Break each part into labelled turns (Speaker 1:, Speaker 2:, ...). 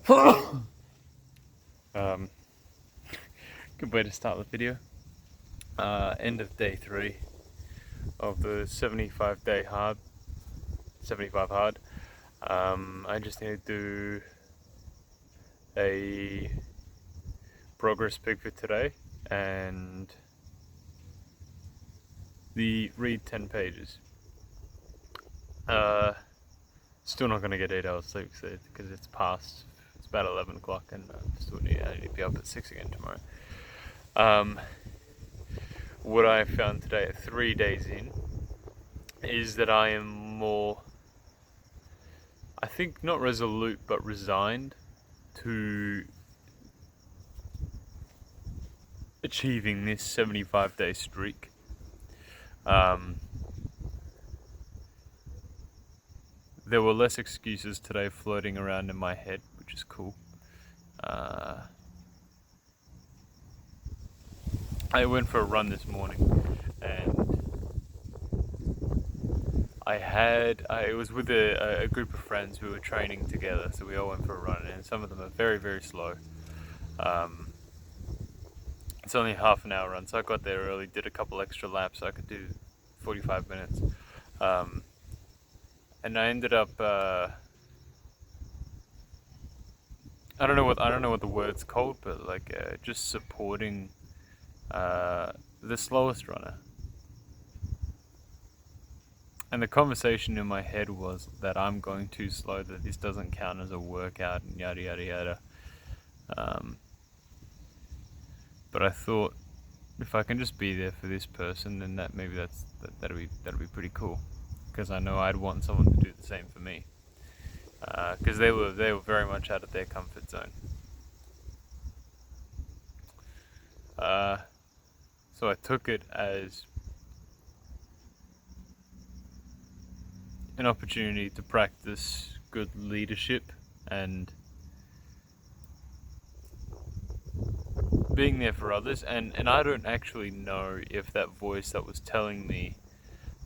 Speaker 1: Um, Good way to start the video. End of day 3 of the 75 hard. I just need to do a progress pic for today and read 10 pages. Still not going to get 8 hours sleep because it's about 11 o'clock and I need to be up at 6 again tomorrow. What I found today, 3 days in, is that I am more, I think, not resolute but resigned to achieving this 75-day streak. There were less excuses today floating around in my head, which is cool. I went for a run this morning, and it was with a group of friends who were training together, so we all went for a run, and some of them are very, very slow. It's only a half an hour run, so I got there early, did a couple extra laps, so I could do 45 minutes. And I ended up, I don't know what the word's called, but like just supporting the slowest runner. And the conversation in my head was that I'm going too slow, that this doesn't count as a workout, and yada yada yada. But I thought, if I can just be there for this person, then that'd be pretty cool. Because I know I'd want someone to do the same for me. Because they were very much out of their comfort zone. So I took it as an opportunity to practice good leadership and being there for others, and I don't actually know if that voice that was telling me,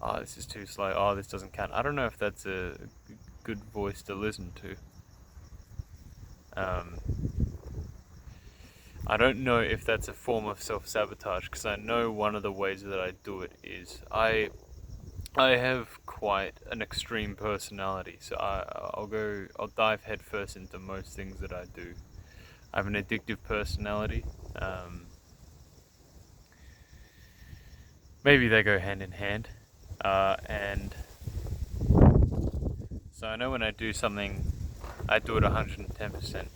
Speaker 1: oh, this is too slow, oh, this doesn't count, I don't know if that's a good voice to listen to. I don't know if that's a form of self-sabotage, because I know one of the ways that I do it is I have quite an extreme personality, so I'll dive headfirst into most things that I do. I have an addictive personality. Maybe they go hand in hand, and so I know when I do something, I do it 110%.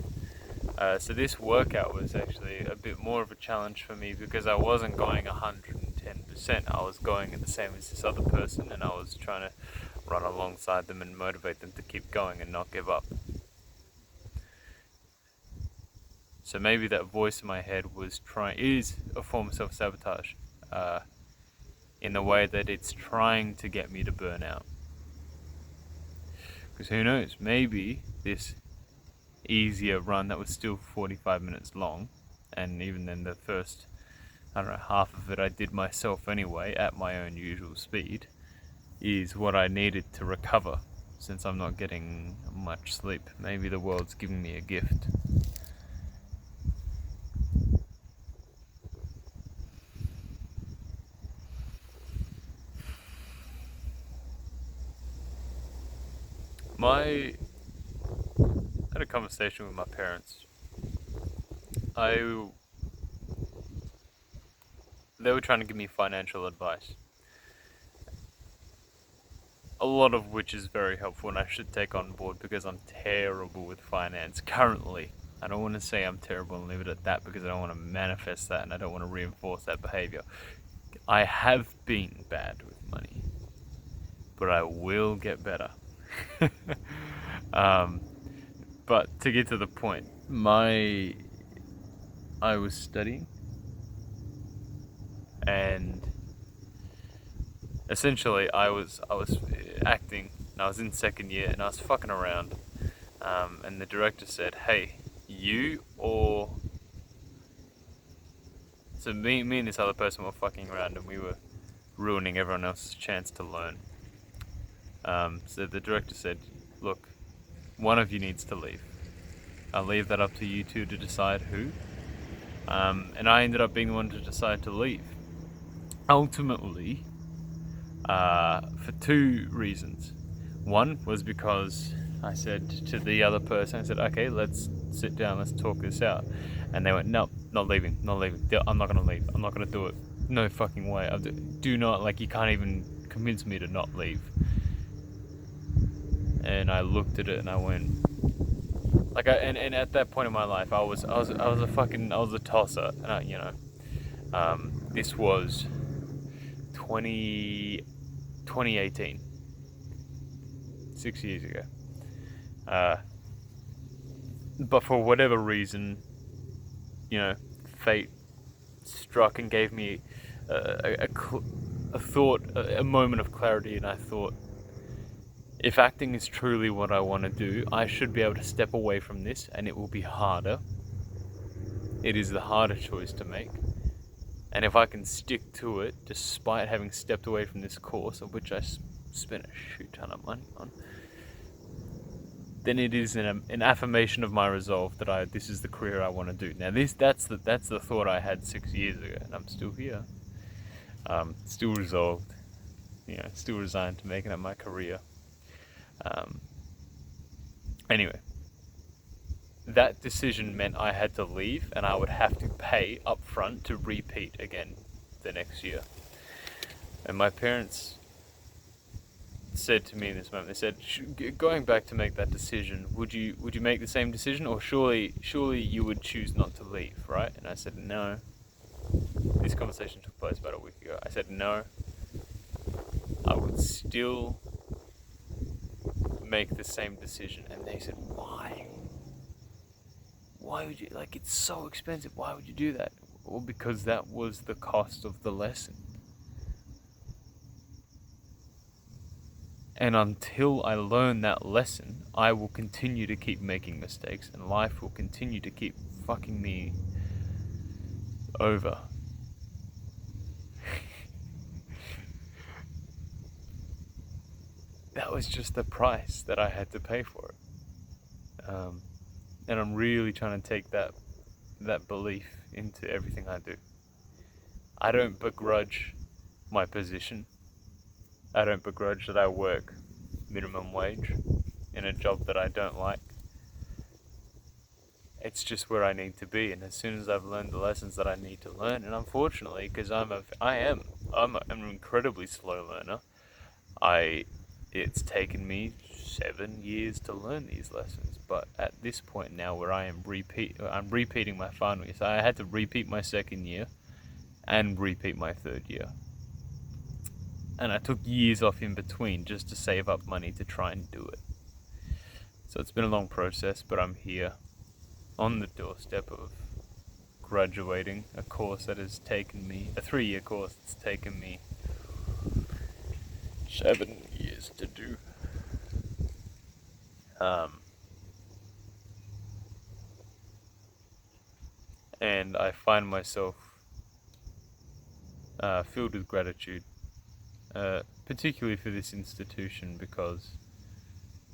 Speaker 1: So this workout was actually a bit more of a challenge for me because I wasn't going 110%. I was going at the same as this other person, and I was trying to run alongside them and motivate them to keep going and not give up. So maybe that voice in my head is a form of self-sabotage, in the way that it's trying to get me to burn out. Because who knows, maybe this easier run that was still 45 minutes long, and even then the first, I don't know, half of it I did myself anyway at my own usual speed, is what I needed to recover, since I'm not getting much sleep. Maybe the world's giving me a gift. I had a conversation with my parents. They were trying to give me financial advice, a lot of which is very helpful and I should take on board because I'm terrible with finance currently. I don't want to say I'm terrible and leave it at that because I don't want to manifest that and I don't want to reinforce that behavior. I have been bad with money, but I will get better. But to get to the point, I was studying, and essentially I was acting, and I was in second year, and I was fucking around, and the director said, "Hey, you or..." So me and this other person were fucking around, and we were ruining everyone else's chance to learn. So the director said, "Look, one of you needs to leave. I'll leave that up to you two to decide who. And I ended up being the one to decide to leave. Ultimately, for two reasons. One was because I said to the other person, I said, okay, let's sit down, let's talk this out. And they went, no, not leaving. I'm not going to leave. I'm not going to do it. No fucking way. Do not, like, you can't even convince me to not leave. And I looked at it and I went, like, and at that point in my life, I was a tosser. And this was 2018, 6 years ago. But for whatever reason, fate struck and gave me a moment of clarity, and I thought, if acting is truly what I want to do, I should be able to step away from this, and it will be harder. It is the harder choice to make. And if I can stick to it, despite having stepped away from this course, of which I spent a shit ton of money on, then it is an affirmation of my resolve that this is the career I want to do. Now, that's the thought I had 6 years ago, and I'm still here, still resolved, still resigned to making it my career. Anyway, that decision meant I had to leave, and I would have to pay up front to repeat again the next year. And my parents said to me in this moment, they said, going back to make that decision, would you make the same decision, or surely you would choose not to leave, right? And I said, no. This conversation took place about a week ago. I said, no, I would still make the same decision. And they said, why? Why would you, like, it's so expensive, why would you do that? Well, because that was the cost of the lesson. And until I learn that lesson, I will continue to keep making mistakes, and life will continue to keep fucking me over. That was just the price that I had to pay for it. And I'm really trying to take that belief into everything I do. I don't begrudge my position. I don't begrudge that I work minimum wage in a job that I don't like. It's just where I need to be, and as soon as I've learned the lessons that I need to learn, and unfortunately, because I'm an incredibly slow learner, it's taken me 7 years to learn these lessons. But at this point now, where I'm repeating my final year, so I had to repeat my second year and repeat my third year. And I took years off in between just to save up money to try and do it. So it's been a long process, but I'm here on the doorstep of graduating a course that has taken me, a 3-year course that's taken me 7 years to do. And I find myself filled with gratitude, particularly for this institution, because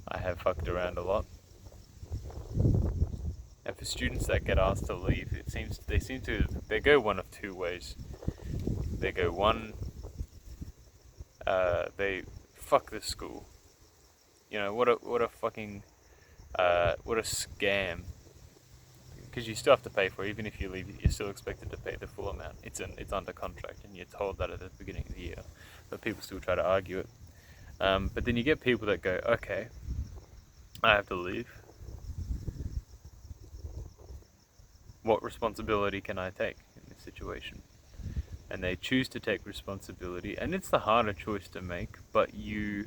Speaker 1: I have fucked around a lot. And for students that get asked to leave, they go one of two ways. They go one, they fuck the school. What a fucking what a scam. Because you still have to pay for it. Even if you leave, you're still expected to pay the full amount. It's under contract, and you're told that at the beginning of the year. But people still try to argue it. But then you get people that go, okay, I have to leave. What responsibility can I take in this situation? And they choose to take responsibility, and it's the harder choice to make, but you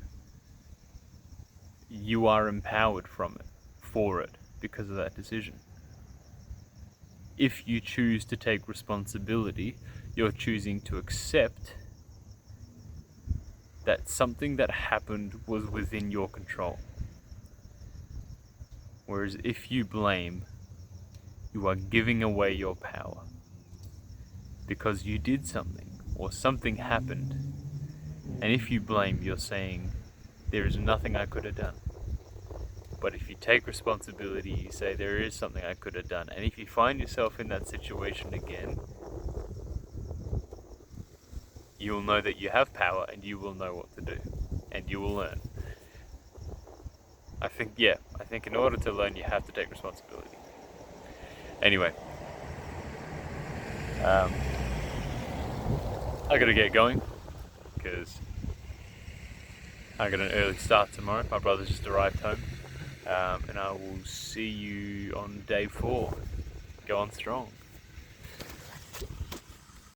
Speaker 1: are empowered for it, because of that decision. If you choose to take responsibility, you're choosing to accept that something that happened was within your control. Whereas if you blame, you are giving away your power. Because you did something, or something happened. And if you blame, you're saying, there is nothing I could have done. But if you take responsibility, you say there is something I could have done, and if you find yourself in that situation again, you will know that you have power and you will know what to do, and you will learn. I think in order to learn, you have to take responsibility. Anyway, I gotta get going because I got an early start tomorrow. My brother's just arrived home, and I will see you on day 4. Go on strong.